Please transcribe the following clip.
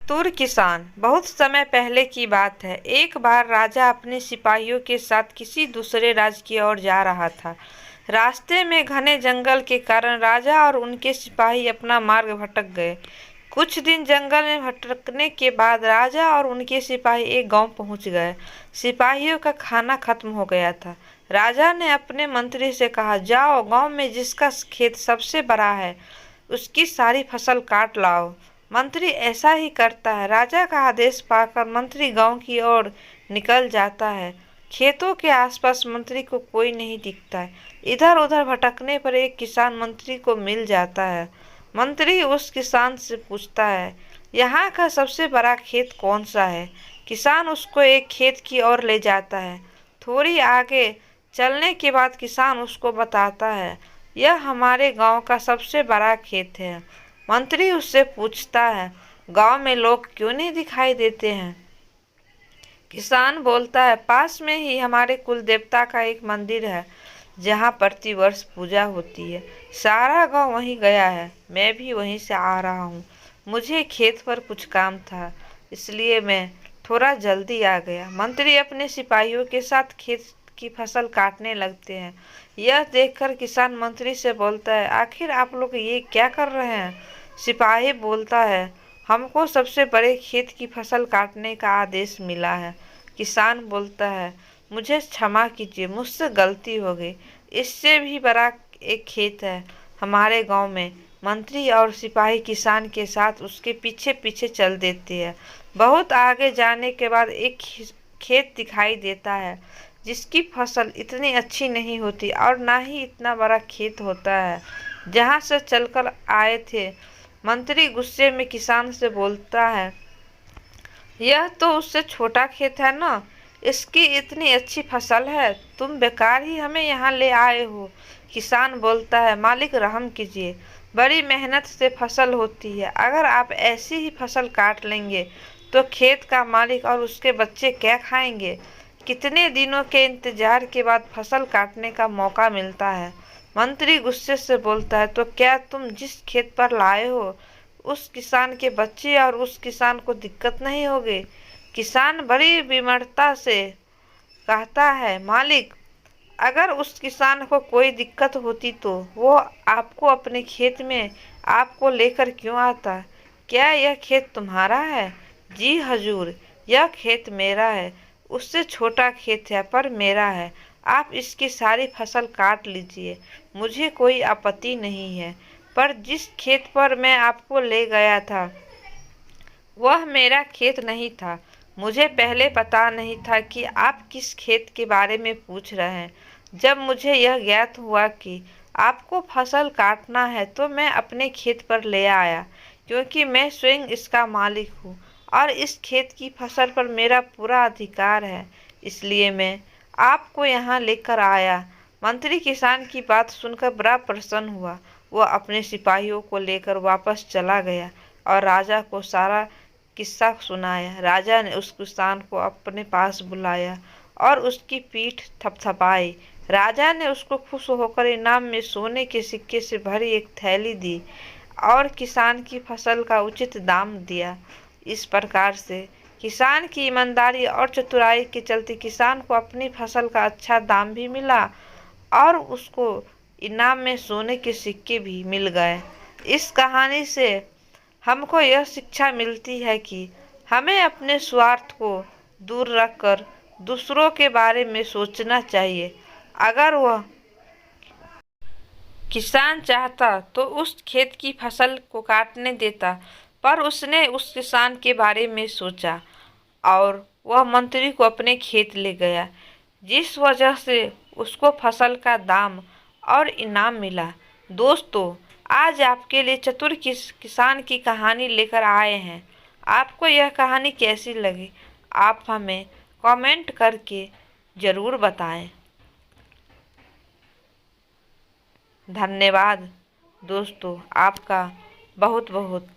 चतुर किसान। बहुत समय पहले की बात है। एक बार राजा अपने सिपाहियों के साथ किसी दूसरे राज्य की ओर जा रहा था। रास्ते में घने जंगल के कारण राजा और उनके सिपाही अपना मार्ग भटक गए। कुछ दिन जंगल में भटकने के बाद राजा और उनके सिपाही एक गांव पहुंच गए। सिपाहियों का खाना खत्म हो गया था। राजा ने अपने मंत्री से कहा, जाओ गांव में जिसका खेत सबसे बड़ा है उसकी सारी फसल काट लाओ। मंत्री ऐसा ही करता है। राजा का आदेश पाकर मंत्री गांव की ओर निकल जाता है। खेतों के आसपास मंत्री को कोई नहीं दिखता है। इधर उधर भटकने पर एक किसान मंत्री को मिल जाता है। मंत्री उस किसान से पूछता है, यहाँ का सबसे बड़ा खेत कौन सा है? किसान उसको एक खेत की ओर ले जाता है। थोड़ी आगे चलने के बाद किसान उसको बताता है, यह हमारे गांव का सबसे बड़ा खेत है। मंत्री उससे पूछता है, गांव में लोग क्यों नहीं दिखाई देते हैं? किसान बोलता है, पास में ही हमारे कुल देवता का एक मंदिर है जहाँ प्रतिवर्ष पूजा होती है। सारा गांव वहीं गया है, मैं भी वहीं से आ रहा हूँ। मुझे खेत पर कुछ काम था इसलिए मैं थोड़ा जल्दी आ गया। मंत्री अपने सिपाहियों के साथ खेत की फसल काटने लगते हैं। यह देखकर किसान मंत्री से बोलता है, आखिर आप लोग ये क्या कर रहे हैं? सिपाही बोलता है, हमको सबसे बड़े खेत की फसल काटने का आदेश मिला है। किसान बोलता है, मुझे क्षमा कीजिए, मुझसे गलती हो गई। इससे भी बड़ा एक खेत है हमारे गांव में। मंत्री और सिपाही किसान के साथ उसके पीछे पीछे चल देते हैं। बहुत आगे जाने के बाद एक खेत दिखाई देता है जिसकी फसल इतनी अच्छी नहीं होती और ना ही इतना बड़ा खेत होता है जहाँ से चलकर आए थे। मंत्री गुस्से में किसान से बोलता है, यह तो उससे छोटा खेत है ना, इसकी इतनी अच्छी फसल है, तुम बेकार ही हमें यहाँ ले आए हो। किसान बोलता है, मालिक रहम कीजिए, बड़ी मेहनत से फसल होती है, अगर आप ऐसी ही फसल काट लेंगे तो खेत का मालिक और उसके बच्चे क्या खाएंगे? कितने दिनों के इंतजार के बाद फसल काटने का मौका मिलता है। मंत्री गुस्से से बोलता है, तो क्या तुम जिस खेत पर लाए हो उस किसान के बच्चे और उस किसान को दिक्कत नहीं होगी? किसान बड़ी विमर्शता से कहता है, मालिक अगर उस किसान को कोई दिक्कत होती तो वो आपको अपने खेत में आपको लेकर क्यों आता? क्या यह खेत तुम्हारा है? जी हजूर, यह खेत मेरा है, उससे छोटा खेत है पर मेरा है। आप इसकी सारी फसल काट लीजिए, मुझे कोई आपत्ति नहीं है। पर जिस खेत पर मैं आपको ले गया था वह मेरा खेत नहीं था। मुझे पहले पता नहीं था कि आप किस खेत के बारे में पूछ रहे हैं। जब मुझे यह ज्ञात हुआ कि आपको फसल काटना है तो मैं अपने खेत पर ले आया, क्योंकि मैं स्वयं इसका मालिक हूँ और इस खेत की फसल पर मेरा पूरा अधिकार है, इसलिए मैं आपको यहाँ लेकर आया। मंत्री किसान की बात सुनकर बड़ा प्रसन्न हुआ। वह अपने सिपाहियों को लेकर वापस चला गया और राजा को सारा किस्सा सुनाया। राजा ने उस किसान को अपने पास बुलाया और उसकी पीठ थपथपाई। राजा ने उसको खुश होकर इनाम में सोने के सिक्के से भरी एक थैली दी और किसान की फसल का उचित दाम दिया। इस प्रकार से किसान की ईमानदारी और चतुराई के चलते किसान को अपनी फसल का अच्छा दाम भी मिला और उसको इनाम में सोने के सिक्के भी मिल गए। इस कहानी से हमको यह शिक्षा मिलती है कि हमें अपने स्वार्थ को दूर रखकर दूसरों के बारे में सोचना चाहिए। अगर वह किसान चाहता तो उस खेत की फसल को काटने देता, पर उसने उस किसान के बारे में सोचा और वह मंत्री को अपने खेत ले गया, जिस वजह से उसको फसल का दाम और इनाम मिला। दोस्तों, आज आपके लिए चतुर किसान की कहानी लेकर आए हैं। आपको यह कहानी कैसी लगी? आप हमें कमेंट करके ज़रूर बताएं। धन्यवाद दोस्तों, आपका बहुत बहुत